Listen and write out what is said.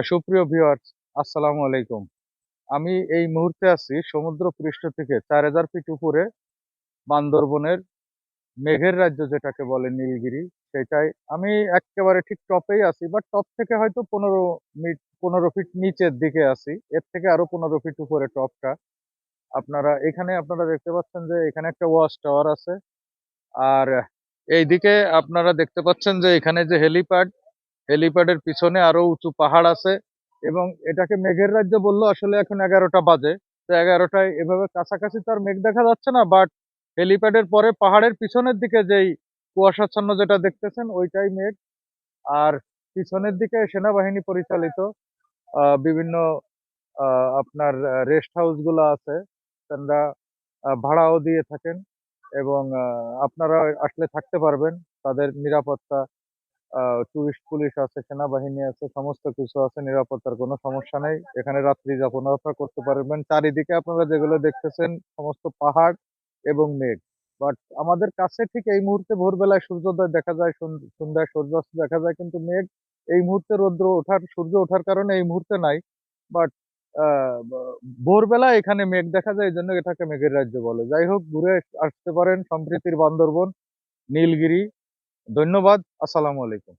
সুপ্রিয় ভিউয়ার্স, আসসালামু আলাইকুম। আমি এই মুহূর্তে আছি সমুদ্র পৃষ্ঠ থেকে ৪,০০০ ফিট উপরে বান্দরবনের মেঘের রাজ্য যেটাকে বলে নীলগিরি, সেটাই। আমি এক্কেবারে ঠিক টপেই আছি, বাট টপ থেকে হয়তো ১৫ ফিট নিচের দিকে আছি। এর থেকে আরো ১৫ ফিট উপরে টপটা। আপনারা দেখতে পাচ্ছেন যে এখানে একটা ওয়াচ টাওয়ার আছে। আর এইদিকে আপনারা দেখতে পাচ্ছেন যে এখানে যে হেলিপ্যাডের পিছনে আরো উঁচু পাহাড় আছে, এবং এটাকে মেঘের রাজ্য বললেও আসলে এখন ১১টা বাজে। তো ১১টায় এভাবে কাছাকাছি তো আর মেঘ দেখা যাচ্ছে না, বাট হেলিপ্যাডের পরে পাহাড়ের পিছনের দিকে যেই কুয়াশাচ্ছন্ন যেটা দেখতেছেন ওইটাই মেঘ। আর পিছনের দিকে সেনাবাহিনী পরিচালিত বিভিন্ন আপনার রেস্ট হাউস গুলো আছে। তারা ভাড়াও দিয়ে থাকেন, এবং আপনারা আসলে থাকতে পারবেন। তাদের নিরাপত্তা, টুরিস্ট পুলিশ আছে, সেনাবাহিনী আছে, সমস্ত কিছু আছে। নিরাপত্তার কোনো সমস্যা নেই। এখানে রাত্রি যাপনতা করতে পারবেন। চারিদিকে আপনারা যেগুলো দেখতেছেন সমস্ত পাহাড় এবং মেঘ। বাট আমাদের কাছে ঠিক এই মুহূর্তে ভোরবেলায় সূর্যোদয় দেখা যায়, সন্ধ্যায় সূর্যাস্ত দেখা যায়, কিন্তু মেঘ এই মুহূর্তে সূর্য ওঠার কারণে এই মুহূর্তে নাই। বাট ভোরবেলা এখানে মেঘ দেখা যায়, এই জন্য এটাকে মেঘের রাজ্য বলে। যাই হোক, ঘুরে আসতে পারেন সম্প্রীতির বান্দরবন, নীলগিরি। ধন্যবাদ। আসসালামু আলাইকুম।